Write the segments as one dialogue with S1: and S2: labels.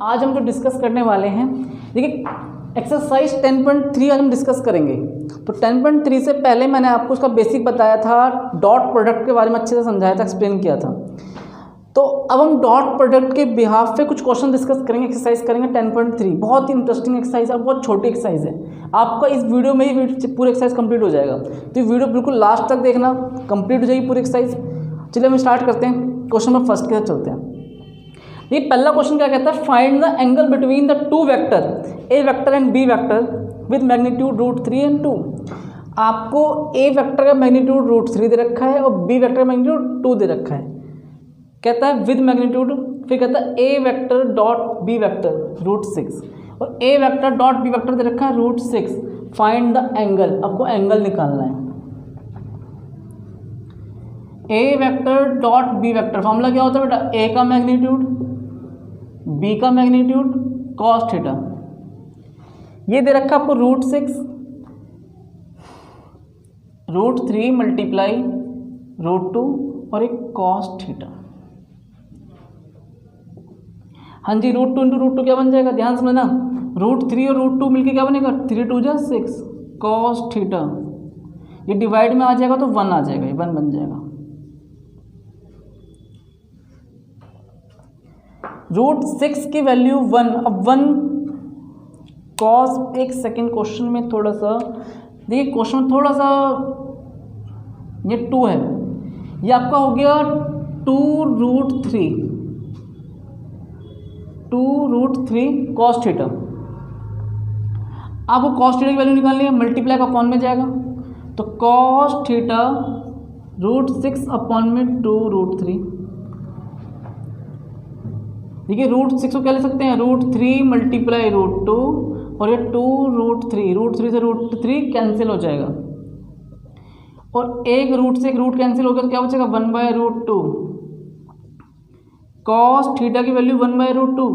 S1: आज हम जो डिस्कस करने वाले हैं, देखिए एक्सरसाइज 10.3 आज हम डिस्कस करेंगे। तो 10.3 से पहले मैंने आपको उसका बेसिक बताया था, डॉट प्रोडक्ट के बारे में अच्छे से समझाया था, एक्सप्लेन किया था। तो अब हम डॉट प्रोडक्ट के बिहाफ पे कुछ क्वेश्चन डिस्कस करेंगे, एक्सरसाइज करेंगे 10.3। बहुत ही इंटरेस्टिंग एक्सरसाइज है, बहुत छोटी एक्सरसाइज है। आपका इस वीडियो में ही पूरी एक्सरसाइज कंप्लीट हो जाएगा, तो ये वीडियो बिल्कुल लास्ट तक देखना, कंप्लीट हो जाएगी पूरी एक्सरसाइज। चलिए हम स्टार्ट करते हैं, क्वेश्चन नंबर फर्स्ट के साथ चलते हैं। ये पहला क्वेश्चन क्या कहता है, find the angle between the two vector A vector and B vector with magnitude √3 and 2। आपको ए वेक्टर का मैग्नीट्यूड √3 दे रखा है और बी वेक्टर का मैग्नीट्यूड 2 दे रखा है। कहता है विद मैग्नीट्यूड, फिर कहता है A vector dot B vector √6 और A vector dot B vector दे रखा है √6। फाइंड द एंगल, आपको एंगल निकालना है। A vector dot B vector formula क्या होता है बेटा, ए का मैग्नीट्यूड बी का मैग्नीट्यूड कॉस थीटा। ये दे रखा आपको √6 √3 मल्टीप्लाई √2 और एक कॉस थीटा। हाँ जी, √2 इंटू √2 क्या बन जाएगा, ध्यान समझना, √3 और √2 मिलके क्या बनेगा, 3 2 जा 6 कॉस थीटा। ये डिवाइड में आ जाएगा तो 1 आ जाएगा, ये 1 बन जाएगा। √6 की वैल्यू 1। अब 1 कॉस, एक सेकेंड क्वेश्चन में थोड़ा सा देखिए, क्वेश्चन में थोड़ा सा ये 2 है, ये आपका हो गया 2√3 कॉस थीटा। आपको कॉस थीटा की वैल्यू निकालनी है, मल्टीप्लाई का अपॉन में जाएगा, तो कॉस थीटा √6 अपॉन में 2√3। देखिए √6 को क्या ले सकते हैं, √3 मल्टीप्लाई √2 और ये 2√3, √3 से √3 कैंसिल हो जाएगा और एक रूट से एक रूट कैंसिल हो गया तो क्या बचेगा, 1/√2। कॉस थीटा की वैल्यू 1/√2।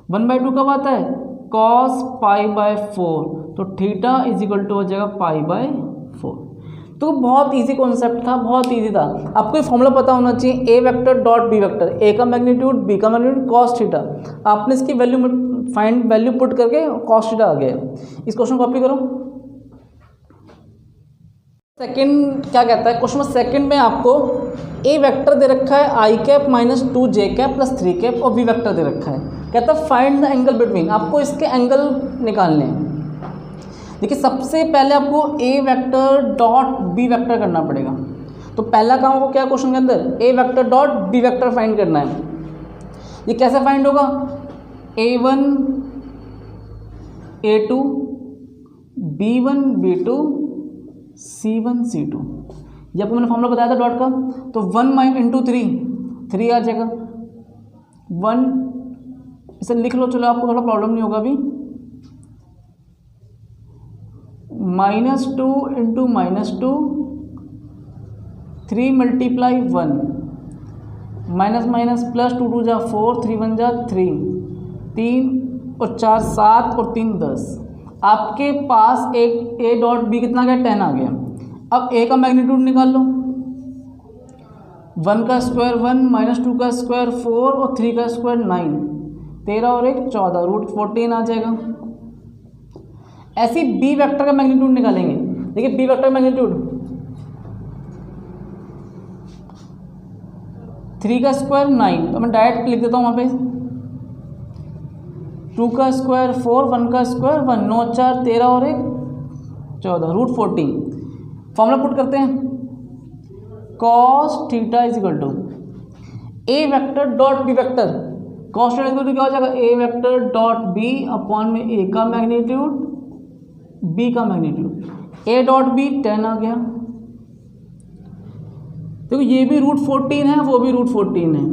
S1: 1/2 कब आता है, कॉस π/4, तो थीटा इज इक्वल टू हो जाएगा π/4। तो बहुत इजी कॉन्सेप्ट था, बहुत इजी था। आपको ये फॉर्मूला पता होना चाहिए, ए वेक्टर डॉट बी वेक्टर, ए का मैग्नीट्यूड बी का मैग्नीट्यूड कॉस थीटा। आपने इसकी वैल्यू पुट करके कॉस थीटा आ गया। इस क्वेश्चन को कॉपी करो। सेकंड क्या कहता है, क्वेश्चन सेकंड में आपको ए वेक्टर दे रखा है आई कैप -2j कैप +3 और बी वेक्टर दे रखा है। कहता है फाइंड द एंगल बिटवीन, आपको इसके एंगल निकालने हैं। देखिए सबसे पहले आपको A vector dot B vector करना पड़ेगा। तो पहला काम आपको क्या, क्वेश्चन के अंदर A vector dot B vector find करना है। ये कैसे फाइंड होगा, a1 a2 b1 b2 c1 c2। ये आपको मैंने फॉर्मूला बताया था डॉट का, तो 1 इंटू 3 आ जाएगा। 1 इसे लिख लो, चलो आपको थोड़ा प्रॉब्लम नहीं होगा अभी। -2 इंटू -2 3 मल्टीप्लाई 1 माइनस प्लस 2 2 जा 4 3 1 जा 3 3 और 4 7 और 3 10। आपके पास एक ए डॉट बी कितना गया, 10 आ गया। अब ए का मैग्नीट्यूड निकाल लो, 1 का स्क्वायर 1 -2 का स्क्वायर 4 और 3 का स्क्वायर 9, 13 और 1 14, √14 आ जाएगा। ऐसी बी वेक्टर का मैग्नीट्यूड निकालेंगे। देखिए बी वेक्टर मैग्नीट्यूड 3 का स्क्वायर 9, तो मैं डायरेक्ट लिख देता हूँ वहाँ पे, 2 का स्क्वायर 4 1 का स्क्वायर 1 9 4 13 और 1 14, √14। फॉर्मूला पुट करते हैं, cos theta is equal to A vector dot B vector. Cos theta equal to क्या हो जाएगा, A vector dot B upon में ए का मैग्नीट्यूड बी का मैग्नीट्यूड। ए डॉट बी 10 आ गया। देखो ये भी √14 है, वो भी √14 है,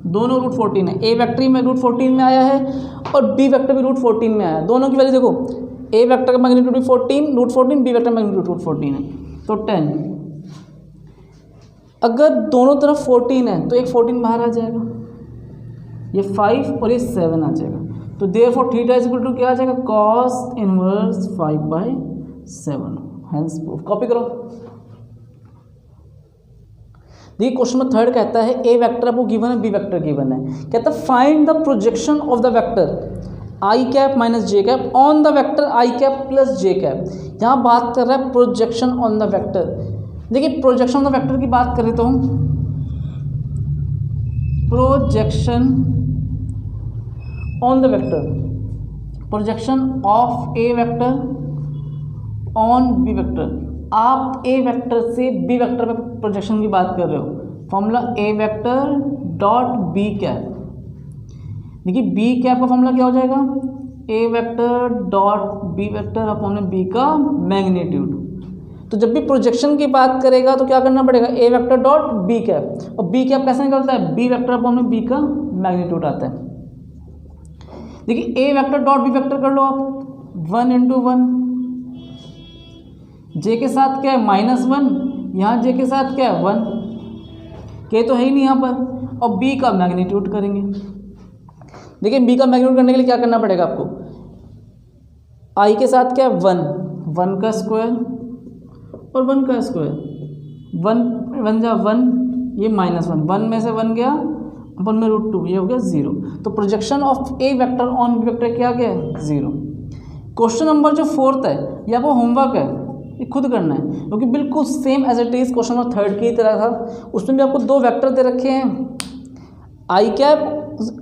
S1: दोनों √14 है। ए वेक्टर में √14 में आया है और बी वेक्टर भी √14 में आया है। दोनों की वैल्यू देखो, ए वेक्टर का मैग्नीट्यूड भी √14, बी वेक्टर का मैग्नीट्यूड √14 है, तो 10। अगर दोनों तरफ 14 है तो एक 14 बाहर आ जाएगा, ये 5 और ये 7 आ जाएगा। तो therefore theta is equal to क्या आ जाएगा, cos inverse 5/7। Hence proof. Copy करो। देखिए क्वेश्चन नंबर 3 कहता है ए वेक्टर आपको गिवन है, बी वेक्टर गिवन है, कहता है find the projection of the vector I cap minus J cap on the vector I cap plus J cap. यहाँ बात कर रहा है प्रोजेक्शन ऑन द वेक्टर। देखिए प्रोजेक्शन ऑन द वेक्टर की बात करें तो projection on the vector, projection of A vector on B vector. आप ए वेक्टर से बी वेक्टर में प्रोजेक्शन की बात कर रहे हो, formula A vector dot B cap. देखिए बी कैप का फॉर्मूला क्या हो जाएगा, A vector dot B vector upon B का मैग्नीट्यूड। तो जब भी प्रोजेक्शन की बात करेगा तो क्या करना पड़ेगा, ए वेक्टर डॉट बी कैप, और बी कैप कैसे निकलता है, बी वेक्टर अपॉन बी का मैग्नीट्यूड आता है। देखिए ए वेक्टर डॉट बी वेक्टर कर लो आप, 1 × 1, जे के साथ क्या है -1, यहाँ जे के साथ क्या है 1, के तो है ही नहीं यहाँ पर, और बी का मैग्नीट्यूड करेंगे। देखिए बी का मैग्नीट्यूड करने के लिए क्या करना पड़ेगा आपको, आई के साथ क्या है 1 का स्क्वायर और 1 का स्क्वायर, 1 जा 1, ये -1, 1 में से 1 गया अपन में √2, ये हो गया 0। तो projection of A vector on B vector क्या गया है 0। क्वेश्चन नंबर जो 4 है ये आपको होमवर्क है, ये खुद करना है, क्योंकि बिल्कुल same as it is question number 3 की तरह था। उसमें भी आपको 2 वेक्टर दे रखे हैं, आई कैप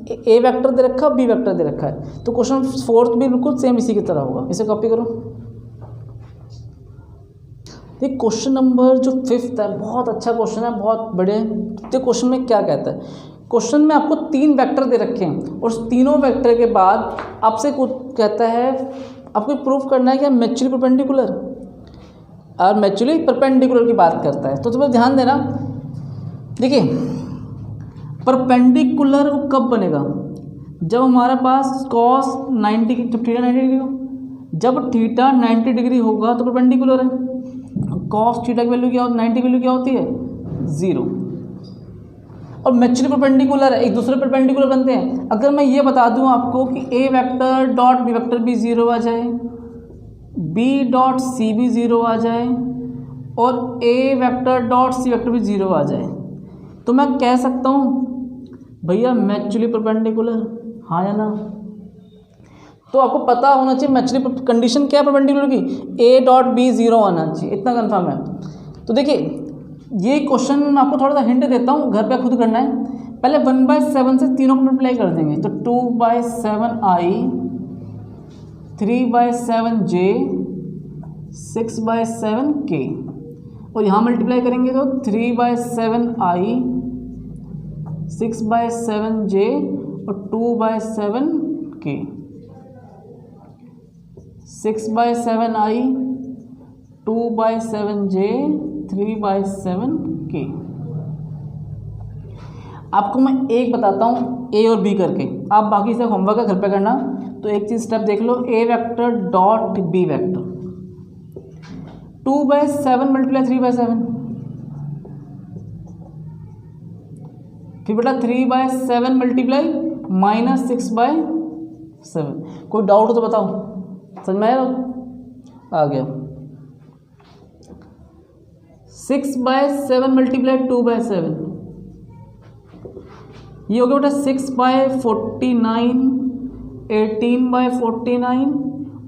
S1: ए वेक्टर दे रखा है, बी वेक्टर दे रखा है। तो क्वेश्चन 4 भी बिल्कुल सेम इसी की तरह होगा, इसे कॉपी करो। ये क्वेश्चन नंबर जो 5 है बहुत अच्छा क्वेश्चन है, बहुत बड़े। तो क्वेश्चन में क्या कहता है, क्वेश्चन में आपको 3 वेक्टर दे रखे हैं और उस तीनों वेक्टर के बाद आपसे कुछ कहता है आपको प्रूफ करना है कि म्यूचुअली परपेंडिकुलर, और म्यूचुअली परपेंडिकुलर की बात करता है। तो तुम्हें ध्यान देना, देखिए परपेंडिकुलर वो कब बनेगा, जब हमारे पास cos 90, जब थीटा 90 डिग्री हो, जब थीटा 90 डिग्री होगा तो परपेंडिकुलर है। cos थीटा की वैल्यू क्या होती है, 90 की वैल्यू क्या होती है 0, और म्यूचुअली परपेंडिकुलर है, एक दूसरे परपेंडिकुलर बनते हैं। अगर मैं ये बता दूं आपको कि ए वेक्टर डॉट बी वेक्टर भी 0 आ जाए, बी डॉट सी भी 0 आ जाए, और A vector dot C vector भी 0 आ जाए, तो मैं कह सकता हूँ भैया म्यूचुअली परपेंडिकुलर, हाँ या ना। तो आपको पता होना चाहिए म्यूचुअली कंडीशन क्या है परपेंडिकुलर की, ए डॉट बी 0 आना चाहिए, इतना कंफर्म है। तो देखिए ये क्वेश्चन मैं आपको थोड़ा सा हिंट देता हूँ, घर पे खुद करना है। पहले 1/7 से तीनों को मल्टीप्लाई कर देंगे, तो 2/7i, 3/7j, 6/7k, और यहाँ मल्टीप्लाई करेंगे तो 3/7i, 6/7j और 2/7k, 6/7i, 2/7j, 3/7k। आपको मैं एक बताता हूँ ए और बी करके, आप बाकी से होमवर्क है घर पे करना। तो एक चीज स्टेप देख लो, A vector dot B vector, 2/7 multiply 3/7, फिर बेटा 3/7 मल्टीप्लाई -6/7। कोई डाउट हो तो बताओ, समझ में आया? आ गया। 6/7 मल्टीप्लाई 2/7, ये हो गया बेटा 6/49, 18/49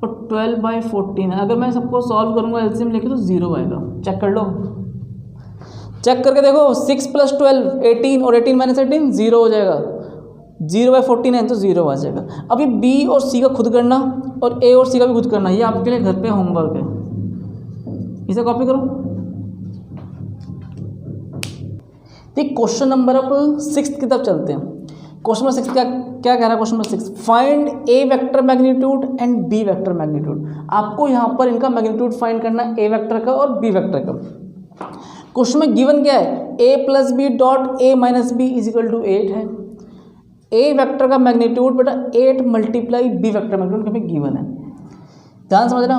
S1: और 12/49। अगर मैं सबको सॉल्व करूंगा एलसीएम लेके तो 0 आएगा। चेक कर लो, चेक करके देखो, 6 + 12 18 और 18 - 18 0 हो जाएगा, 0/49 तो 0 आ जाएगा। अभी बी और सी का खुद करना और ए और सी का भी खुद करना, ये आपके लिए घर पे होमवर्क है, इसे कॉपी करो। ठीक, क्वेश्चन नंबर अब 6 की तरफ चलते हैं। क्वेश्चन नंबर 6 क्या कह रहा है? Question number 6, find A vector magnitude and B vector magnitude. आपको यहाँ पर इनका मैग्नीट्यूड फाइंड करना है, ए वेक्टर का और बी वेक्टर का। क्वेश्चन में गिवन क्या है, a + b dot a - b = 8 है। ए वेक्टर का मैग्नीट्यूड बेटा 8 मल्टीप्लाई बी वेक्टर मैग्नीट्यूड कभी गिवन है। ध्यान समझना,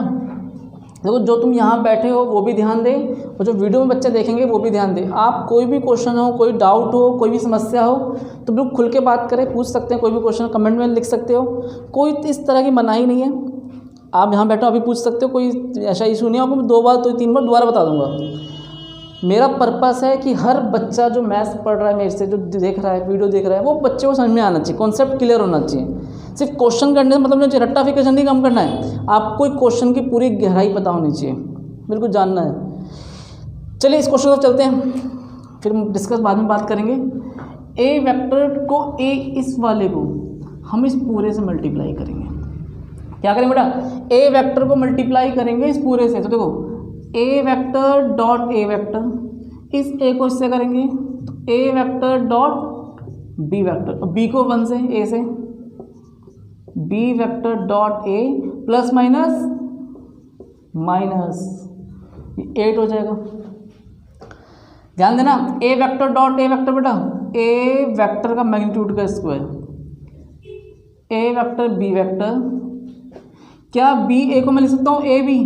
S1: देखो जो तुम यहाँ बैठे हो वो भी ध्यान दे, और जो वीडियो में बच्चे देखेंगे वो भी ध्यान दे। आप कोई भी क्वेश्चन हो, कोई डाउट हो, कोई भी समस्या हो तो बिल्कुल खुल के बात करें, पूछ सकते हैं। कोई भी क्वेश्चन कमेंट में लिख सकते हो, कोई इस तरह की मनाही नहीं है। आप यहाँ बैठो अभी पूछ सकते हो, कोई ऐसा इशू नहीं है। आपको 2 बार तो 3 बार दोबारा बता दूंगा। मेरा पर्पस है कि हर बच्चा जो मैथ्स पढ़ रहा है मेरे से, जो देख रहा है, वीडियो देख रहा है, वो बच्चे को समझ में आना चाहिए, कॉन्सेप्ट क्लियर होना चाहिए। सिर्फ क्वेश्चन करने का मतलब नहीं, रट्टाफिकेशन नहीं काम करना है, आपको एक क्वेश्चन की पूरी गहराई पता होनी चाहिए, बिल्कुल जानना है। चलिए इस क्वेश्चन पर चलते हैं, फिर डिस्कस बाद में बात करेंगे। ए वेक्टर को, ए इस वाले को हम इस पूरे से मल्टीप्लाई करेंगे। क्या करेंगे बेटा? ए वेक्टर को मल्टीप्लाई करेंगे इस पूरे से। तो देखो A vector dot A vector, इस ए को इससे करेंगे तो A vector dot B vector, B को 1 से, ए से, B vector dot A plus minus minus 8 हो जाएगा। ध्यान देना, A vector dot A vector बेटा, ए वेक्टर का मैग्नीट्यूड का square, A vector B vector, क्या बी ए को मैं लिख सकता हूँ ए बी,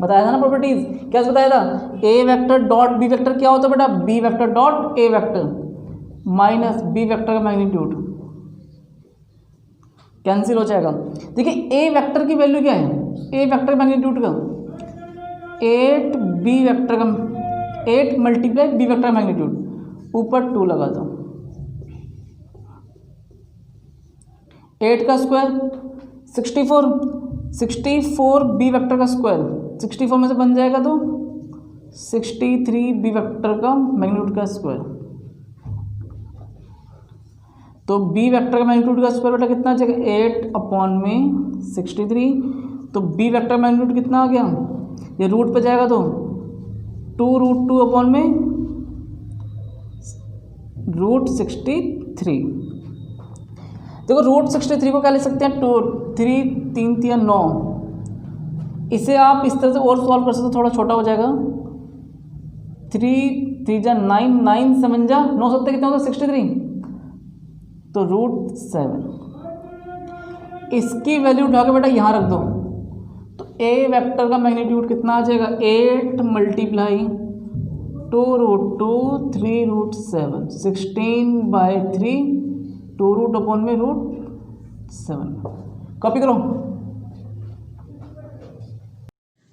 S1: बताया था ना प्रॉपर्टीज, क्या बताया था? A vector dot B vector क्या होता है बेटा? B vector dot A vector minus B vector का मैग्नीट्यूड, कैंसिल हो जाएगा। देखिए ए वेक्टर की वैल्यू क्या है? ए वेक्टर का मैग्नीट्यूड का 8 बी वेक्टर का 8 मल्टीप्लाई बी वेक्टर का मैग्नीट्यूड, ऊपर 2 लगा दो, 8 का स्क्वायर 64 बी वेक्टर का स्क्वायर, 64 में से बन जाएगा तो 63 बी वेक्टर का मैग्नीट्यूड का स्क्वायर। तो बी वेक्टर का मैग्नीट्यूड का स्क्वायर बेटा कितना आ जाएगा? 8/63। तो बी वेक्टर का मैग्नीट्यूड कितना आ गया? ये रूट पे जाएगा तो 2√2/√63। देखो √63 को क्या लिख सकते हैं? 2 3 3 3 9। इसे आप इस तरह से और सॉल्व कर सकते हो, थोड़ा छोटा हो जाएगा। 3 3 जा 9, 9 7 जा 9 7 कितना होता है? 63। तो √7, इसकी वैल्यू उठा के बेटा यहाँ रख दो, तो ए वेक्टर का मैग्नीट्यूड कितना आ जाएगा? 8 मल्टीप्लाई 2√2 3√7, 16/3 2√7। कॉपी करो।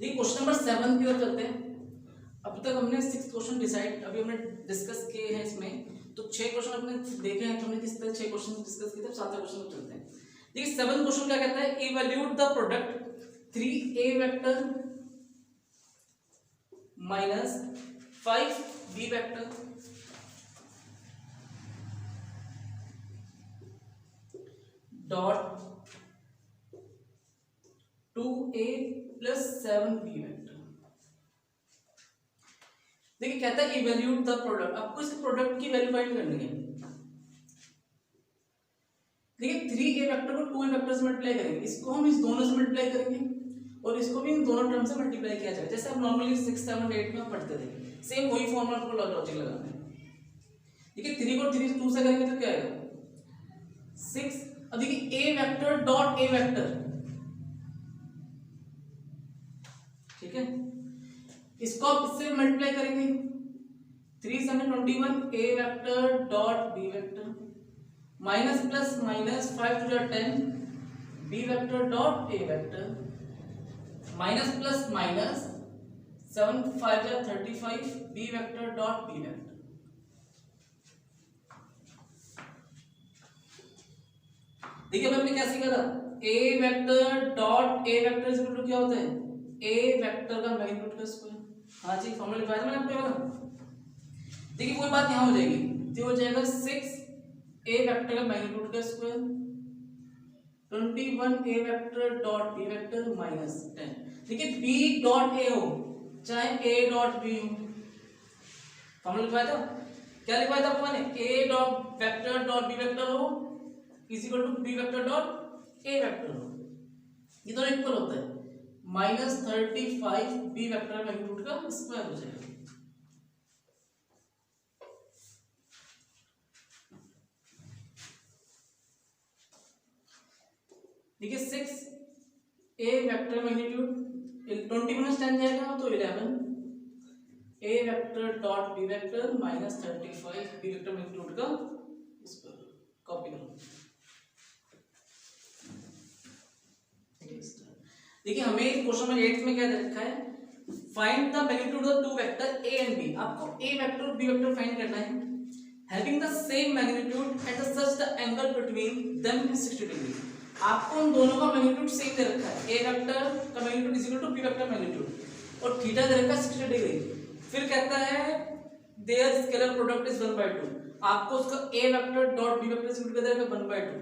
S1: ये क्वेश्चन नंबर 7 की ओर चलते हैं। अब तक हमने 6 क्वेश्चन डिसाइड अभी हमने डिस्कस किए हैं इसमें, तो 6 क्वेश्चन अपने देखे हैं कि हमने किस तरह 6 क्वेश्चन डिस्कस किए थे। 7वें क्वेश्चन पर चलते हैं। देखिए 7 क्वेश्चन क्या कहता है? Evaluate the product 3a vector minus 5b vector dot 2a plus 7b vector. देखिए कहता है इवैल्यूएट द प्रोडक्ट, आपको इस प्रोडक्ट की वैल्यू फाइंड करनी है। देखिए 3a वेक्टर को 2a वेक्टर से मल्टीप्लाई करेंगे, इसको हम इस दोनों से मल्टीप्लाई करेंगे और इसको भी इन दोनों टर्म से मल्टीप्लाई किया जाएगा, जैसे आप नॉर्मली 6 7 8 में पढ़ते थे। सेम वही फॉर्मूला आपको लॉजिक लगाना है। देखिए 3 को 3 2 से करेंगे तो क्या आएगा? 6। अब देखिए a vector dot a vector, ठीक है, इसको आप इससे मल्टीप्लाई करेंगे। 3 7 21 a vector dot b vector minus plus minus 5 2 10 b vector dot a vector minus plus minus 7 5 35 b vector dot b vector. देखिए हमने क्या सीखा था? a vector dot a vector is equal to क्या होता है? a वेक्टर का magnitude का स्क्वायर। हाँ जी, फॉर्मूला लिखवाया था मैंने आपको वाला। देखिए कोई बात यहाँ हो जाएगी, तो हो जाएगा 6 a वेक्टर का मैग्नीट्यूड का square 21 a vector dot b vector minus 10। देखिए b डॉट a हो चाहे a डॉट b हो, फॉर्मूला लिखवाया था। क्या लिखवाया था आपको मैंने? a dot vector dot b vector हो is equal to b vector dot a vector हो, ये दोनों इक्वल होता है। माइनस 35 b वेक्टर मैग्नीट्यूड का स्क्वायर हो जाएगा। देखिए 6 a वेक्टर मैग्नीट्यूड 20 माइनस 10 जाएगा तो 11 a vector dot b vector minus 35 b vector magnitude का स्क्वायर। कॉपी करो। देखिए हमें क्वेश्चन नंबर 8 में क्या दे रखा है? Find the magnitude of two vector A and B. आपको ए वेक्टर और बी वेक्टर फाइंड करना है having the same magnitude and such the angle between them is 60 degree. आपको उन दोनों का मैग्नीट्यूड सेम दे रखा है, ए वेक्टर का magnitude is equal to B vector magnitude और थीटा दे रखा है 60 डिग्री। फिर कहता है देयर स्केलर प्रोडक्ट इज 1/2। आपको उसका A vector dot B vector equal दे रखा है 1/2।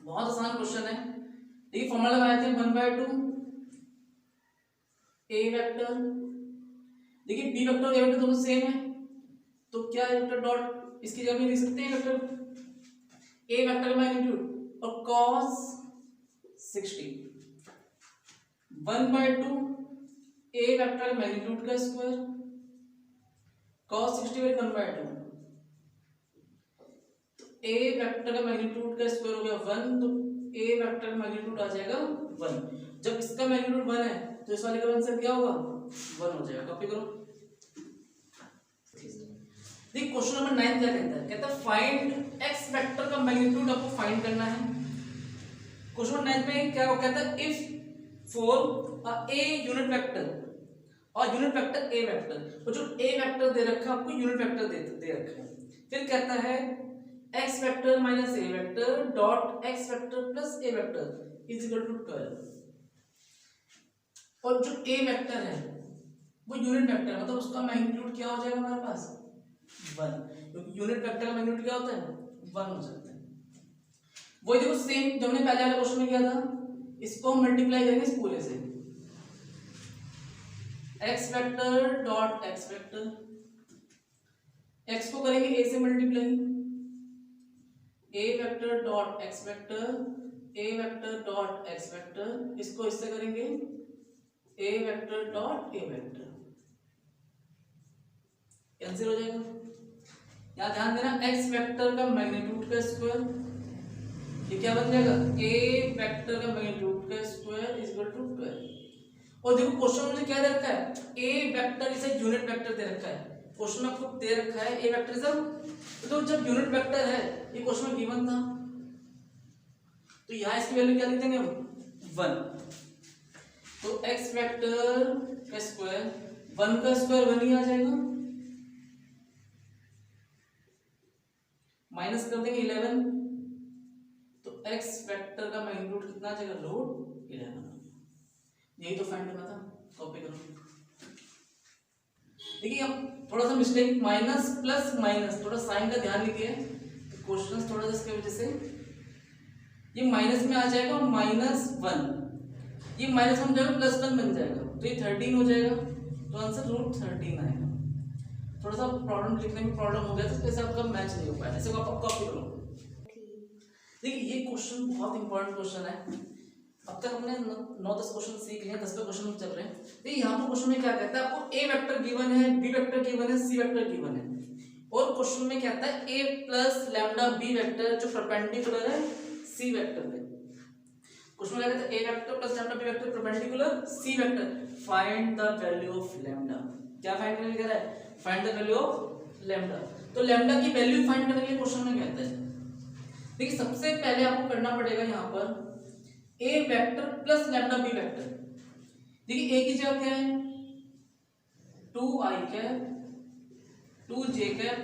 S1: बहुत आसान क्वेश्चन है। देखिए फॉर्मूला लगाए थे 1/2 ए वेक्टर, देखिए बी वेक्टर और ए वेक्टर दोनों सेम है तो क्या है वेक्टर डॉट, इसकी जगह में लिख सकते हैं वेक्टर ए वेक्टर का मैग्नीट्यूड और cos 60 1/2 ए वेक्टर का मैग्नीट्यूड का स्क्वायर cos 60 1/2 तो ए वेक्टर का मैग्नीट्यूड का स्क्वायर हो गया 1 तो ए वेक्टर का मैग्नीट्यूड आ जाएगा 1। जब इसका मैग्नीट्यूड 1 है तो इस वाले का आंसर क्या होगा 1 हो जाएगा। कॉपी करो। देखिए क्वेश्चन नंबर 9 क्या कहता है, कहता है फाइंड एक्स वेक्टर का मैग्नीट्यूड आपको फाइंड करना है। क्वेश्चन नंबर 9 में क्या कहता है if for a unit vector और यूनिट वेक्टर ए वेक्टर, तो जो ए वेक्टर दे रखा है आपको यूनिट वेक्टर दे रखा है। फिर कहता है X vector minus A vector dot X vector plus A vector is equal to 12 और जो ए वेक्टर है वो यूनिट वेक्टर है, मतलब उसका मैग्नीट्यूड क्या हो जाएगा हमारे पास 1, क्योंकि यूनिट वेक्टर का मैग्नीट्यूड क्या होता है 1 हो जाता है। वही देखो सेम जो हमने पहले वाले क्वेश्चन में किया था, इसको हम मल्टीप्लाई करेंगे इस पूरे से X vector dot X vector, X को करेंगे ए से multiply A vector dot X vector A vector dot X vector, इसको इससे करेंगे A vector dot A vector, cancel हो जाएगा। यहां ध्यान देना एक्स वेक्टर का मैग्नीट्यूड का स्क्वायर ये क्या बन जाएगा ए वेक्टर का मैग्नीट्यूड का स्क्वायर इज इक्वल टू 12। और देखो क्वेश्चन में मुझे क्या दे रखा है ए वेक्टर इसे यूनिट वेक्टर दे रखा है, क्वेश्चन में आपको दे रखा है ए वेक्टर इज तो जब यूनिट वेक्टर है ये क्वेश्चन में गिवन था तो यहां इसकी वैल्यू क्या लिख देंगे हम 1। तो एक्स वेक्टर का स्क्वायर 1 का स्क्वायर 1 ही आ जाएगा, माइनस कर देंगे 11 तो एक्स वेक्टर का मैग्नीट्यूड कितना आ जाएगा रूट 11। यही तो फाइंड करना था। कॉपी करो। देखिए अब थोड़ा सा मिस्टेक माइनस प्लस माइनस थोड़ा साइन का ध्यान रखिए तो क्वेश्चन थोड़ा सा इसके वजह से ये माइनस में आ जाएगा और -1 ये -1 जाएगा +1 बन जाएगा तो ये 13 हो जाएगा तो आंसर रूट 13 आएगा। थोड़ा सा प्रॉब्लम लिखने में प्रॉब्लम हो गया तो इसके साथ कब मैच नहीं हो पाया, ऐसे आप कॉपी करो। देखिए ये क्वेश्चन बहुत इंपॉर्टेंट क्वेश्चन है। अब तक हमने 9-10 क्वेश्चन सीख लिए, 10वें क्वेश्चन चल रहे हैं। देखिए यहाँ पर क्वेश्चन में क्या कहता है आपको ए वेक्टर गिवन है बी वेक्टर गिवन है सी वेक्टर गिवन है और क्वेश्चन में क्या कहता है A plus lambda B vector जो परपेंडिकुलर है सी वेक्टर पे। क्वेश्चन में क्या कहता है A vector plus lambda B vector perpendicular C vector, find the value of lambda. क्या फाइंड करने कह रहा है find the value of lambda. तो लैम्डा की वैल्यू फाइंड करने के लिए क्वेश्चन में कहता है देखिए सबसे पहले आपको करना पड़ेगा यहाँ पर A vector plus lambda B vector. देखिए ए की जगह क्या है 2i cap 2j cap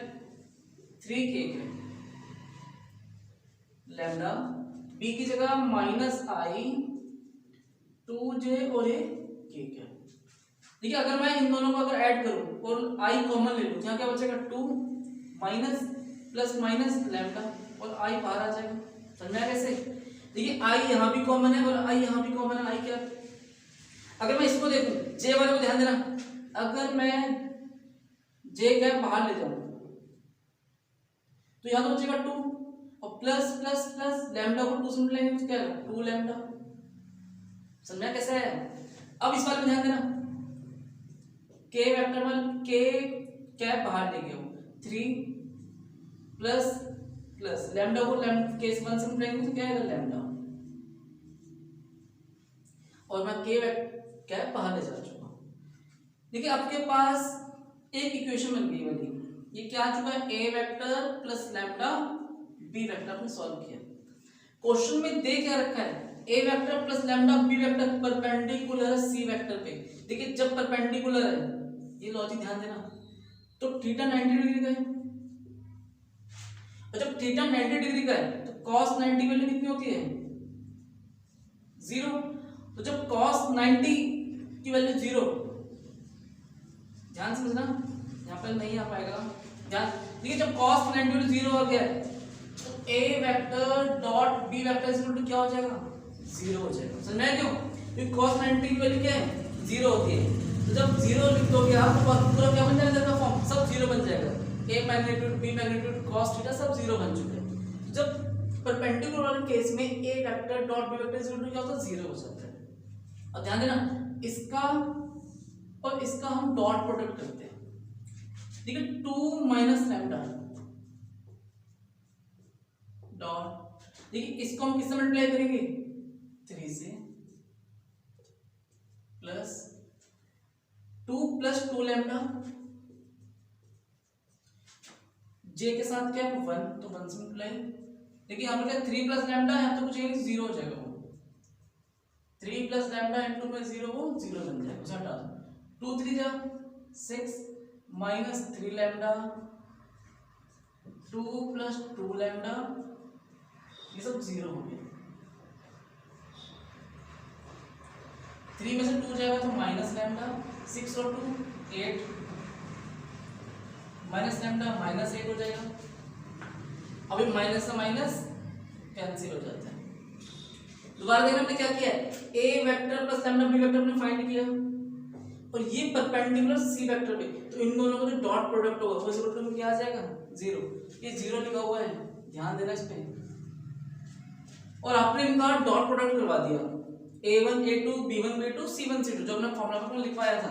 S1: 3k cap, lambda B की जगह -i 2j और ये k कैप। देखिए अगर मैं इन दोनों को अगर ऐड करूं और i कॉमन ले लूं यहाँ क्या बचेगा 2 माइनस प्लस माइनस लैम्डा और i बाहर आ जाएगा। समझा कैसे? देखिए i यहाँ भी कॉमन है और i यहाँ भी कॉमन है, i क्या। अगर मैं इसको देखूं j वाले को ध्यान देना, अगर मैं j कैप बाहर ले जाऊं तो यहाँ तो बचेगा 2 और प्लस प्लस प्लस लैम्डा को 2 से मिलाएंगे तो क्या है 2 लैम्डा। समझा कैसे है? अब इस बात में ध्यान देना k वेक्टर में k कैप बाहर ले गया 3 प्लस प्लस लैम्डा को k से 1 से मिलाएंगे तो क्या आएगा लैम्डा और मैं k कैप बाहर ले जा चुका। देखिए आपके पास एक इक्वेशन बन गई वाली, ये क्या आ चुका है a vector plus lambda b vector आपने सॉल्व किया। क्वेश्चन में दे क्या रखा है A vector plus lambda B vector perpendicular है सी वेक्टर पे। देखिए जब परपेंडिकुलर है, ये लॉजिक ध्यान देना, तो थीटा 90 डिग्री का है, और जब थीटा 90 डिग्री का है तो cos 90 की वैल्यू कितनी होती है 0। तो जब cos 90 की वैल्यू 0, ध्यान समझना, यहाँ पर नहीं आ पाएगा ध्यान। देखिए जब cos 90 0 हो गया तो a vector dot b vector equal to क्या हो जाएगा 0 हो जाएगा। समझ में क्यों? क्योंकि cos 90 की वैल्यू क्या है 0 होती है। तो जब 0 लिख दोगे आप तो पूरा क्या बन जाएगा इसका फॉर्म, सब 0 बन जाएगा। a magnitude b magnitude cos theta सब 0 बन चुके हैं। जब परपेंडिकुलर केस में a vector dot b vector equal to क्या होता है 0 हो जाता है। और ध्यान देना इसका और इसका हम डॉट प्रोडक्ट करते हैं। ठीक है 2 माइनस लैम्डा डॉट, देखिए इसको हम किससे मल्टीप्लाई करेंगे 3 से, प्लस 2 प्लस 2 लैम्डा, जे के साथ क्या 1 तो 1 से मल्टीप्लाई। देखिए यहाँ पर क्या 3 प्लस लैम्डा, यहाँ तो कुछ 0 हो जाएगा, वो 3 प्लस लैम्डा इंटू में 0 वो 0 बन जाएगा, उसे हटा दो। 2 3 जा 6 माइनस 3 लैम्डा 2 प्लस 2 लैम्डा, ये सब 0 हो गया। 3 में से 2 जाएगा तो माइनस लैम्डा, 6 और 2 8, माइनस लैम्डा माइनस 8 हो जाएगा। अभी माइनस से माइनस कैंसिल हो जाता है। दोबारा देखना हमने क्या किया है, A vector plus lambda B vector हमने फाइंड किया और ये परपेंडिकुलर सी वेक्टर पे, तो इन दोनों का जो डॉट प्रोडक्ट होगा वो इस वेक्टर में क्या आ जाएगा 0। ये 0 लिखा हुआ है, ध्यान देना इस पे। और आपने इनका डॉट प्रोडक्ट करवा दिया a1 a2 b1 b2 c1 c2, जो हमने फॉर्मूला में लिखवाया था।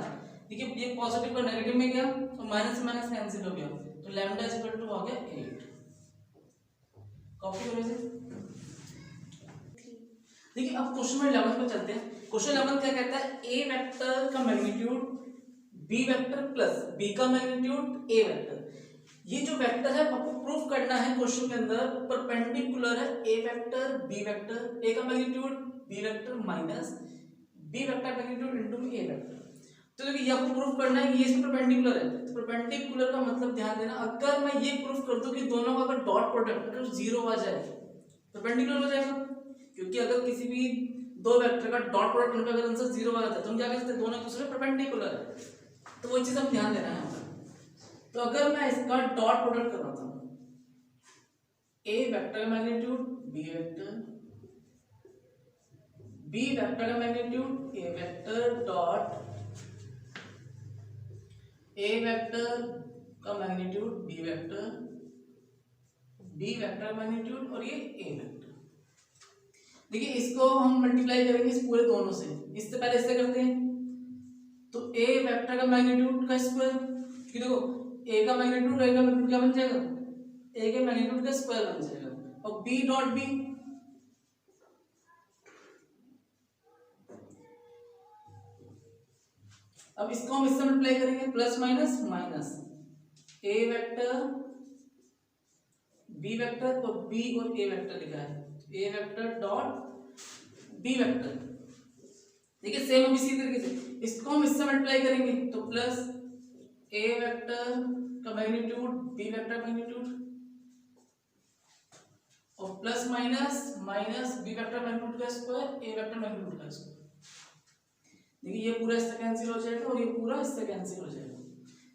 S1: ठीक है ये पॉजिटिव और नेगेटिव में गया तो माइनस से माइनस कैंसिल हो गया, तो लैम्डा इज इक्वल टू आ गया 8। कॉपी करो इसे। देखिए अब क्वेश्चन 11 पे चलते हैं। क्वेश्चन 11 क्या कहता है, a वेक्टर का magnitude b vector plus b का मैग्नीट्यूड a वेक्टर। ये जो वेक्टर है आपको प्रूफ करना है क्वेश्चन के अंदर परपेंडिकुलर है a vector b vector, a का magnitude b vector minus b vector magnitude into a vector. तो देखिए ये आपको प्रूफ करना है कि ये इसमें परपेंडिकुलर है। तो परपेंडिकुलर का मतलब ध्यान देना, अगर मैं ये प्रूफ कर दूं कि दोनों का अगर डॉट प्रोडक्ट अगर 0 आ जाए परपेंडिकुलर हो जाएगा। क्योंकि अगर किसी भी दो वेक्टर का डॉट प्रोडक्ट करने पे अगर आंसर 0 आ जाता है तो हम क्या कह सकते हैं दोनों एक दूसरे परपेंडिकुलर है। तो वो चीज हम ध्यान देना है यहाँ पर। तो अगर मैं इसका डॉट प्रोडक्ट करवाता हूँ, a वेक्टर का magnitude b vector, b vector का magnitude a vector dot a vector का magnitude b vector, b vector का मैग्नीट्यूड और ये a वेक्टर। देखिए इसको हम मल्टीप्लाई करेंगे इस पूरे दोनों से, इससे पहले इससे करते हैं। तो a वेक्टर का मैग्नीट्यूड का स्क्वायर, कि देखो a का मैग्नीट्यूड a का मैग्नीट्यूड क्या बन जाएगा a के मैग्नीट्यूड का स्क्वायर बन जाएगा, और b डॉट b अब इसको हम इससे मल्टीप्लाई करेंगे plus minus minus a vector b vector और b और a वेक्टर लिखा है, a vector dot b vector. देखिए सेम हम इसी तरीके से इसको हम इससे मल्टीप्लाई करेंगे तो प्लस a वेक्टर का मैग्नीट्यूड b वेक्टर मैग्नीट्यूड और plus minus minus b vector magnitude का स्क्वायर a वेक्टर मैग्नीट्यूड का स्क्वायर। देखिए ये पूरा इससे कैंसिल हो जाएगा और ये पूरा इससे कैंसिल हो जाएगा,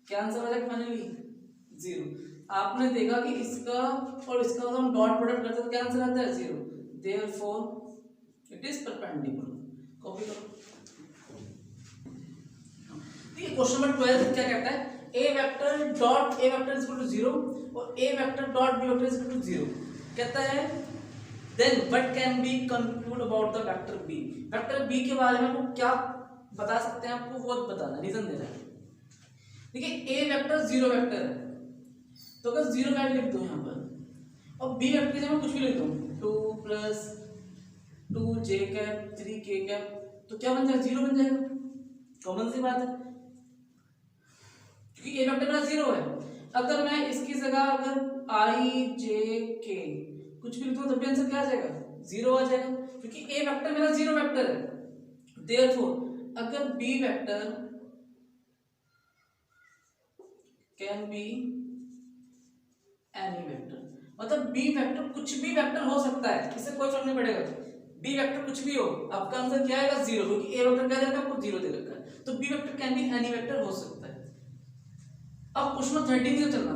S1: क्या आंसर आ जाएगा फाइनली 0। आपने देखा कि इसका और इसका हम डॉट प्रोडक्ट करते हैं तो क्या आंसर आता है 0, therefore it is perpendicular. Copy करो। देखिए क्वेश्चन नंबर 12 क्या कहता है, a vector dot a vector is equal to 0 और a vector dot b vector is equal to 0। कहता है then what can be conclude about the vector b। Vector b के बारे में आपको क्या बता सकते हैं, आपको वो बताना, रीजन देना है। देखिए a वेक्टर 0 वेक्टर है तो अगर 0 वैल्यू लिख दो यहाँ पर, और b वेक्टर की जगह कुछ भी लिख दो 2 plus 2 j cap 3 k cap, तो क्या बन जाएगा 0 बन जाएगा। कॉमन सी बात है क्योंकि a वेक्टर मेरा 0 है। अगर मैं इसकी जगह अगर i j k कुछ भी लिखूं तब भी आंसर क्या आ जाएगा 0 आ जाएगा। क्योंकि ए वेक्टर मेरा जीरो वेक्टर है। देयरफॉर अगर B vector can be any vector, मतलब बी वेक्टर कुछ भी वेक्टर हो सकता है, इससे कोई फर्क नहीं पड़ेगा। बी वेक्टर कुछ भी हो, आपका आंसर क्या आएगा? जीरो, क्योंकि ए वेक्टर क्या दे रखा है आपको? जीरो दे रखा है। तो B vector can be any vector हो सकता है। अब क्वेश्चन 13 से चलना।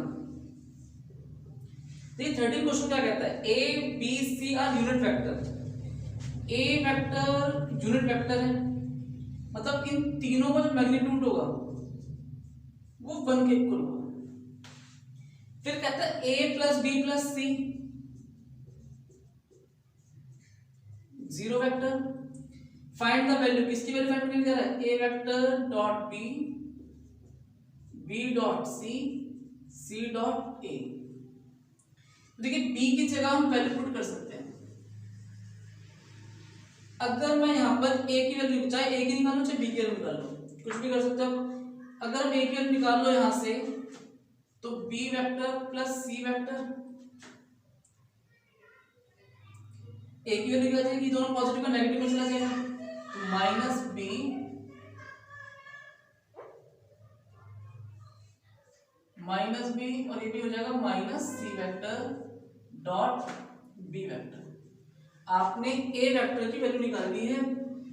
S1: तो ये 13 क्वेश्चन क्या कहता है? A B C are unit vector. A vector unit vector है, मतलब इन तीनों का जो मैग्नीट्यूड होगा वो 1 के इक्वल होगा। फिर कहता है A plus B plus C zero vector. Find the value, किसकी वैल्यू फाइंड करने जा रहा है? A vector dot B, B dot C, C dot A. देखिए बी की जगह हम वैल्यू पुट कर सकते हैं। अगर मैं यहां पर ए की वैल्यू, चाहे ए की निकालो चाहे बी की वैल्यू निकालो, कुछ भी कर सकते हो। अगर हम ए की वैल्यू निकाल लो यहां से, तो B vector plus C vector, ए की वैल्यू क्या आ जाएगी? दोनों पॉजिटिव का नेगेटिव में चला जाएगा, तो माइनस बी और ये भी हो जाएगा minus C vector dot B vector. आपने ए वेक्टर की वैल्यू निकाल ली है,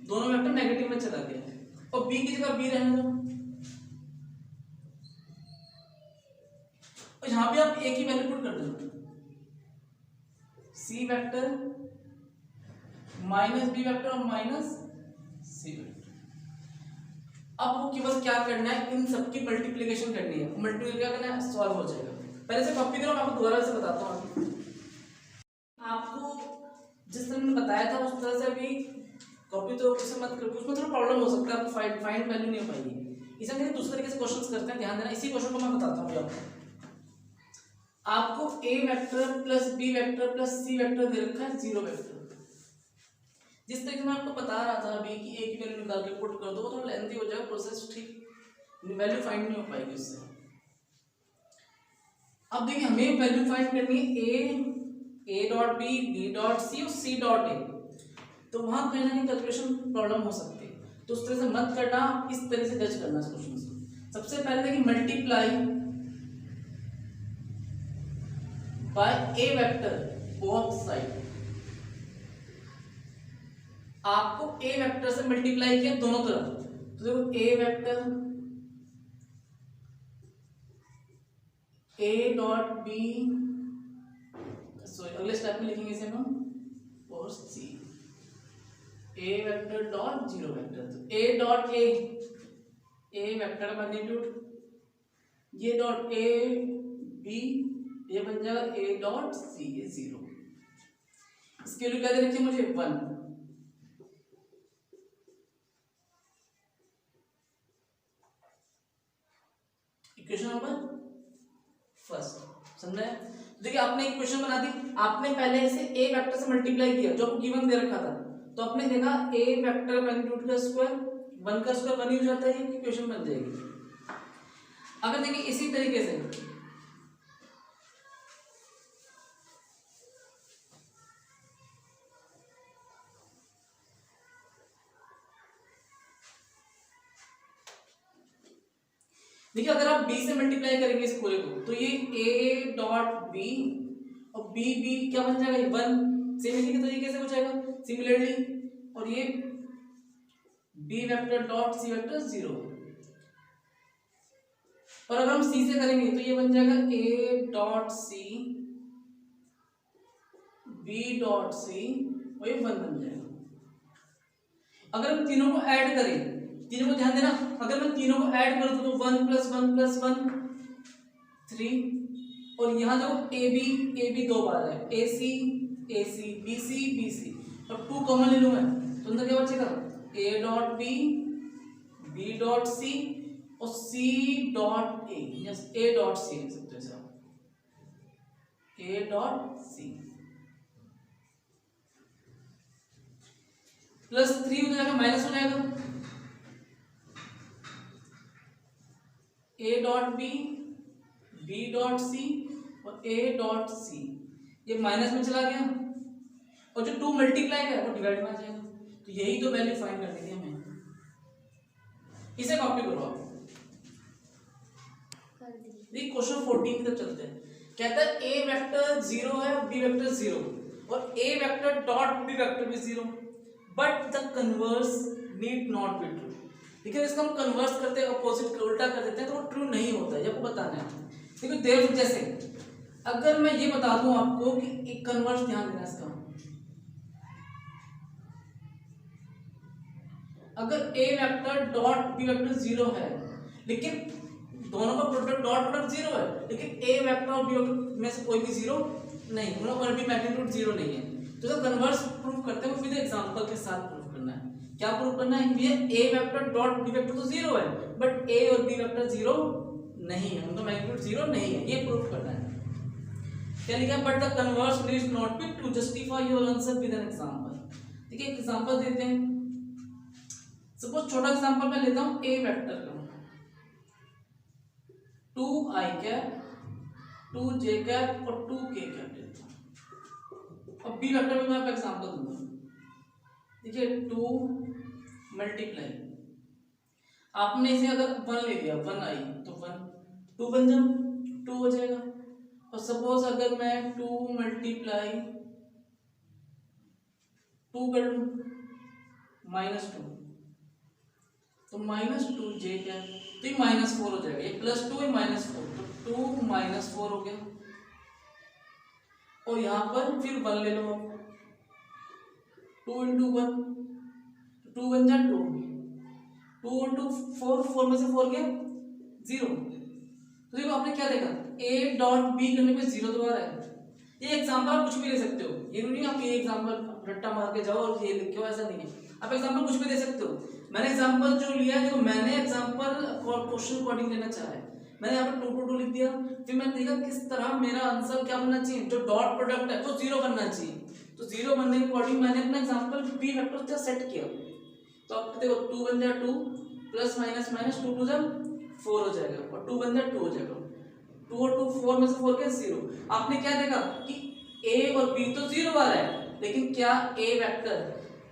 S1: दोनों वेक्टर नेगेटिव में चला गया, और बी की जगह बी रहने दो। और यहां पे आप ए की वैल्यू पुट कर दो, C vector minus B vector और माइनस सी वेक्टर। अब वो केवल क्या करना है? इन सबकी मल्टीप्लिकेशन करनी है। मल्टीप्लिकेशन क्या करना है? सॉल्व हो जाएगा। पहले से कॉपी करो, मैं आपको दोबारा से बताता हूँ। आपको जिस तरह मैंने बताया था उस तरह से अभी कॉपी तो उससे मत करो, उसमें थोड़ा प्रॉब्लम हो सकता है, आपको फाइंड वैल्यू नहीं हो पाएगी। इसलिए दूसरे तरीके से क्वेश्चंस करते हैं, ध्यान देना। इसी क्वेश्चन को मैं बताता हूँ आपको A vector plus B vector plus C vector दे रखा है जीरो वेक्टर। जिस तरीके मैं आपको बता रहा था अभी कि ए की वैल्यू निकाल के पुट कर दो, वो थोड़ा लेंथी हो जाएगा प्रोसेस, ठीक, वैल्यू फाइंड नहीं हो पाएगी उससे। अब देखिए हमें वैल्यू फाइंड करनी है A dot B dot C और सी डॉट ए, तो वहां कहीं ना कहीं कैलकुलेशन प्रॉब्लम हो सकती है, तो उस तरह से मत करना, इस तरह से जज करना इस क्वेश्चन से। सबसे पहले देखिए multiply by A vector both side. आपको ए वेक्टर से मल्टीप्लाई किया दोनों तरफ, तो देखो A vector A dot B, sorry अगले स्टेप में लिखेंगे इसे हम, और C A vector dot zero vector. तो ए डॉट ए वेक्टर का मैग्नीट्यूड, ये डॉट ए बी, ये बन जाएगा ए डॉट सी, ये जीरो। इसके लिए क्या दे रखिए मुझे? 1। इक्वेशन नंबर फर्स्ट, समझा है? देखिए आपने एक इक्वेशन बना दी, आपने पहले इसे ए वेक्टर से मल्टीप्लाई किया जो आपको गिवन दे रखा था, तो आपने देखा ए वेक्टर मैग्नीट्यूड का स्क्वायर 1 का स्क्वायर 1 ही हो जाता है, ये इक्वेशन बन जाएगी। अगर देखिए इसी तरीके से देखिए अगर आप b से मल्टीप्लाई करेंगे इस पूरे को, तो ये a डॉट b और b क्या बन जाएगा? 1। सेम इसी के तरीके से हो जाएगा सिमिलरली, और ये b vector dot c vector 0। और अगर हम c से करेंगे तो ये बन जाएगा a dot c, b dot c, और ये 1 बन जाएगा। अगर हम तीनों को ऐड करें, तीनों को ध्यान देना, अगर मैं तीनों को ऐड कर दूं तो 1 + 1 + 1 3, और यहाँ देखो ए बी 2 बार है, ए सी बी सी, और 2 कॉमन ले लूं मैं, तो अंदर क्या बचेगा? A dot B dot C और C dot A, yes A dot C लिख सकते हैं आप, ए डॉट सी प्लस 3 हो जाएगा, माइनस हो जाएगा, A dot B dot C और ए डॉट सी, ये माइनस में चला गया, और जो 2 मल्टीप्लाई है वो डिवाइड में आ जाएगा। तो यही तो वैल्यू फाइंड करनी थी हमें। इसे कॉपी करो आप। देखिए क्वेश्चन 14 की तरफ चलते हैं। कहता है ए वेक्टर 0 है, बी वेक्टर 0 और A vector dot B vector भी 0, but the converse need not be true. देखिए इसका हम कन्वर्स करते हैं, अपोजिट उल्टा कर देते हैं तो वो ट्रू नहीं होता है, ये आपको बताना है। देखिए देर जैसे अगर मैं ये बता दूं आपको कि एक कन्वर्स, ध्यान देना इसका, अगर ए वेक्टर डॉट बी वेक्टर 0 है लेकिन दोनों का प्रोडक्ट डॉट प्रोडक्ट 0 है, लेकिन ए वेक्टर और बी वेक्टर में से कोई भी 0 नहीं, दोनों का भी मैग्नीट्यूड 0 नहीं है, तो जब कन्वर्स प्रूफ करते हैं वो विद एग्जांपल के साथ प्रूफ करना है। क्या प्रूफ करना है? ये ए वेक्टर डॉट बी वेक्टर तो 0 है बट ए और बी वेक्टर 0 नहीं है, उनका मैग्नीट्यूड 0 नहीं है, ये प्रूफ करना है। क्या लिखा है? But the converse needs not be to justify your answer with an example. ठीक है, एक एग्जांपल देते हैं। सपोज छोटा एग्जांपल मैं लेता हूं ए वेक्टर का 2i कैप 2j कैप और 2k कैप लेता हूं। अब बी वेक्टर में मैं आपको एग्जांपल दूंगा। देखिए 2 मल्टीप्लाई, आपने इसे अगर 1 ले लिया 1i तो 1 2 बन जाओ 2 हो जाएगा। और सपोज अगर मैं 2 मल्टीप्लाई 2 कर लूं -2 तो -2j क्या तो ये -4 हो जाएगा, ये +2 है -4 तो 2 -4 हो गया। और यहां पर फिर 1 ले लो आप 2 × 1 2 बन जा 2 2 × 4 4 में से 4 गया 0। तो देखो आपने क्या देखा a डॉट b करने पे 0 दोबारा है। ये एग्जांपल आप कुछ भी ले सकते हो, ये नहीं आप ये एग्जांपल रट्टा मार के जाओ और ये लिख के, ऐसा नहीं है, आप एग्जांपल कुछ भी दे सकते हो। मैंने एग्जांपल जो लिया है, देखो मैंने एग्जांपल क्वेश्चन अकॉर्डिंग लेना चाहा है, मैंने यहाँ पर 2 × 2 लिख दिया। फिर मैंने देखा किस तरह मेरा आंसर क्या बनना चाहिए, जो डॉट प्रोडक्ट है वो 0 बनना चाहिए, तो 0 बनने के अकॉर्डिंग मैंने अपना एग्जांपल बी वेक्टर से सेट किया। तो अब देखो 2 बन जाए 2 प्लस माइनस माइनस 2 2 4 हो जाएगा और 2 बन जाए 2 हो जाएगा। 2 और 2 4 में से 4 क्या 0। आपने क्या देखा कि a और b तो 0 वाला है, लेकिन क्या a वेक्टर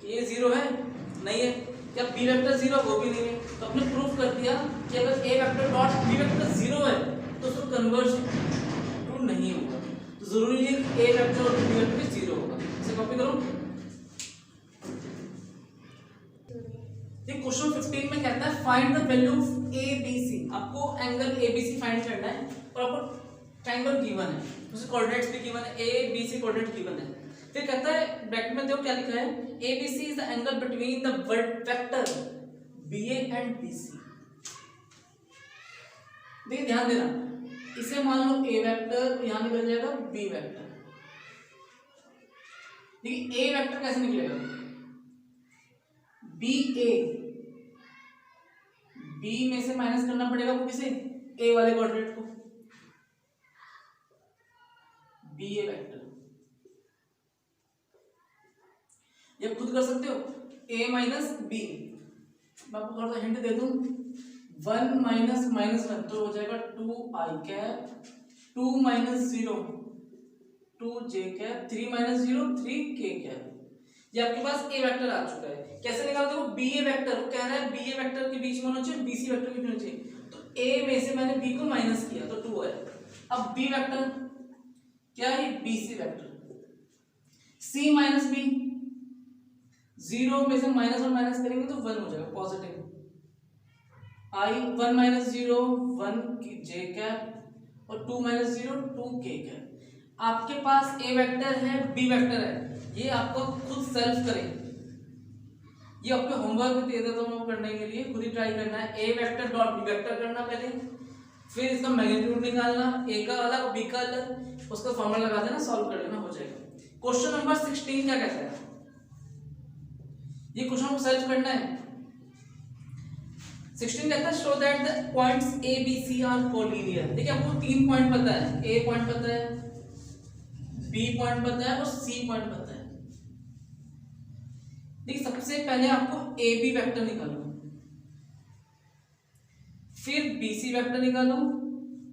S1: ये 0 है? नहीं है। क्या b वेक्टर 0 वो भी नहीं है। तो आपने प्रूफ कर दिया कि अगर a vector dot b vector 0 है तो उसको कन्वर्जन ट्रू नहीं होगा। तो जरूरी है कि a वेक्टर और b वेक्टर भी 0 होगा। इसे कॉपी करो। क्वेश्चन 15 में कहता है find the value of A B C. आपको angle A B C find करना है और आपको ट्रायंगल गिवन है, उसके कोऑर्डिनेट्स भी गिवन है, A B C coordinate given है। फिर कहता है ब्रैकेट में देखो क्या लिखा है, A B C is the angle between the vector B A and B C. देखिए ध्यान देना, इसे मान लो ए वेक्टर, यहां निकल जाएगा बी वेक्टर। देखिए ए वेक्टर कैसे निकलेगा, बी ए, बी में से माइनस करना पड़ेगा वो किसे, ए वाले कोऑर्डिनेट को, बी ए वेक्टर। ये खुद कर सकते हो, a माइनस बी। मैं आपको थोड़ा सा हिंट दे दूं, 1 माइनस -1 तो हो जाएगा 2i cap, 2 minus 0 2j cap, 3 minus 0 3k cap. ये आपके पास ए वेक्टर आ चुका है। कैसे निकालते हो, बी ए वेक्टर, वो कह रहा है बी ए वेक्टर के बीच में होना चाहिए, बी सी वेक्टर के बीच में होना चाहिए। तो ए में से मैंने बी को माइनस किया तो 2 है। अब बी वेक्टर क्या है, बी सी वेक्टर, सी माइनस बी, 0 में से -1 माइनस करेंगे तो 1 हो जाएगा पॉजिटिव। आई 1 माइनस 0 1 j कैप और 2 माइनस 0 2k कैप। आपके पास ए वेक्टर है, बी वेक्टर है, ये आपको खुद सेल्फ करें, ये आपके होमवर्क दे देता हूं करने के लिए, खुद ही ट्राई करना है। A vector dot B vector करना पहले, फिर इसका मैग्नीट्यूड निकालना, ए का अलग बी का अलग, उसका फॉर्मूला लगा देना, सॉल्व कर लेना, हो जाएगा। क्वेश्चन नंबर 16 क्या कहता है, ये क्वेश्चन को सेल्फ करना है। 16 कहता है show that the points A B C are collinear. देखिए आपको 3 पॉइंट पता है, ए पॉइंट पता है, बी पॉइंट पता है और सी पॉइंट पता है। देखिए सबसे पहले आपको ए बी वेक्टर निकालो, फिर बी सी वेक्टर निकालो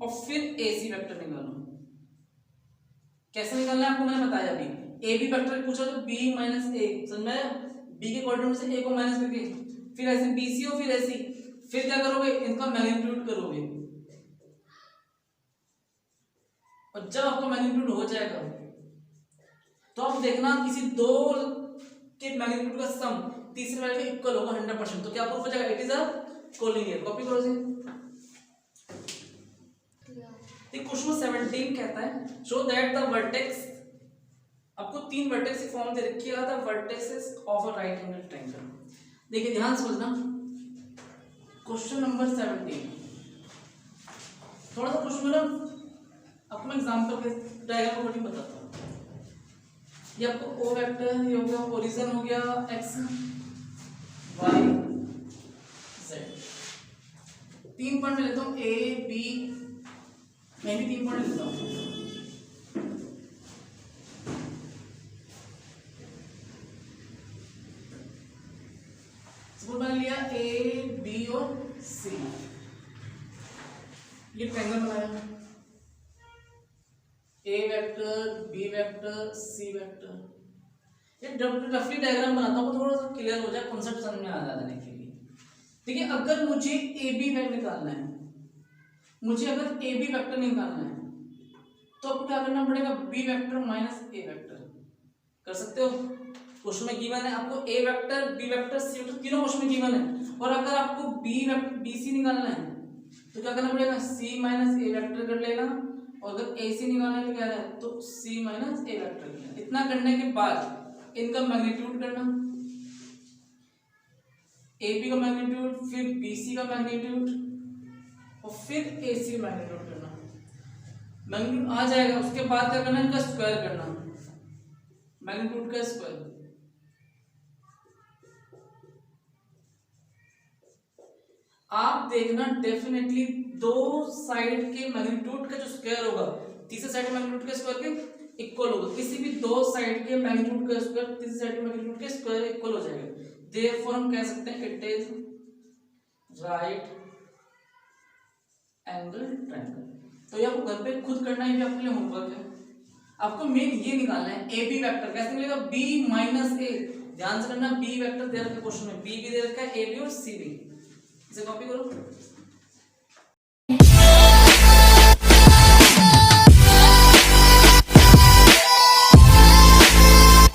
S1: और फिर ए सी वेक्टर निकालो। कैसे निकालना है आपको मैंने बताया अभी, ए बी वेक्टर पूछा तो बी माइनस ए, समझ में आया? बी के क्वाड्रेंट में से ए को माइनस करके फिर ऐसे बी सी हो, फिर ऐसी, फिर क्या करोगे, इनका मैग्नीट्यूड करोगे। और जब आपका मैग्नीट्यूड हो जाएगा तो आप देखना किसी दो के मैग्नीट्यूड का सम तीसरे वाले के इक्वल होगा 100%, तो क्या प्रूफ हो जाएगा, it is a collinear. Copy करो जी। क्वेश्चन 17 कहता है शो दैट द वर्टेक्स, आपको 3 वर्टेक्स की फॉर्म दे रखी है, the vertexes of a right angle triangle. देखिए ध्यान से समझना, क्वेश्चन नंबर 17 थोड़ा सा क्वेश्चन ना आपको मैं एग्जांपल के डायग्राम अकॉर्डिंग बताता हूँ। ये आपको ओ वेक्टर, ये हो गया ओरिजिन, हो गया एक्स वाई जेड, 3 पॉइंट लेता हूँ ए बी, मैं भी 3 पॉइंट लेता हूँ। सपोज मैंने लिया ए बी और सी, ये ट्रायंगल बनाया, A vector B vector C vector. ये रफली डायग्राम बनाता हूँ थोड़ा सा क्लियर हो जाए, कॉन्सेप्ट समझ में आ जाने के लिए। देखिए अगर मुझे ए बी वेक्टर निकालना है, मुझे अगर ए बी वेक्टर निकालना है तो आपको क्या करना पड़ेगा, B vector minus A vector कर सकते हो। क्वेश्चन में गिवन है आपको A vector B vector C vector, तीनों क्वेश्चन में गिवन है। और अगर आपको बी वेक्टर बी सी निकालना है तो क्या करना पड़ेगा, सी माइनस ए वेक्टर कर लेना, और अगर ए सी निकालना है तो क्या है, तो सी माइनस ए वेक्टर कर लेना। इतना करने के बाद इनका मैग्नीट्यूड करना, ए बी का मैग्नीट्यूड, फिर बी सी का मैग्नीट्यूड, और फिर ए सी का मैग्नीट्यूड करना। मैग्नीट्यूड आ जाएगा, उसके बाद क्या करना, इनका स्क्वायर करना, मैग्नीट्यूड का स्क्वायर। आप देखना डेफिनेटली दो साइड के मैग्नीट्यूड का जो स्क्वायर होगा तीसरे साइड के मैग्नीट्यूड के स्क्वायर के इक्वल होगा। किसी भी दो साइड के मैग्नीट्यूड का स्क्वायर तीसरी साइड के मैग्नीट्यूड के स्क्वायर इक्वल हो जाएगा। देयरफॉर हम कह सकते हैं it is right angle triangle. तो ये आपको घर पे खुद करना है, आपके लिए होमवर्क है। आपको मेन ये निकालना है ए बी वेक्टर कैसे मिलेगा, बी माइनस ए। ध्यान से करना, बी वेक्टर दे रखा है क्वेश्चन में, बी भी दे रखा है, ए बी और सी भी। इसे कॉपी करो।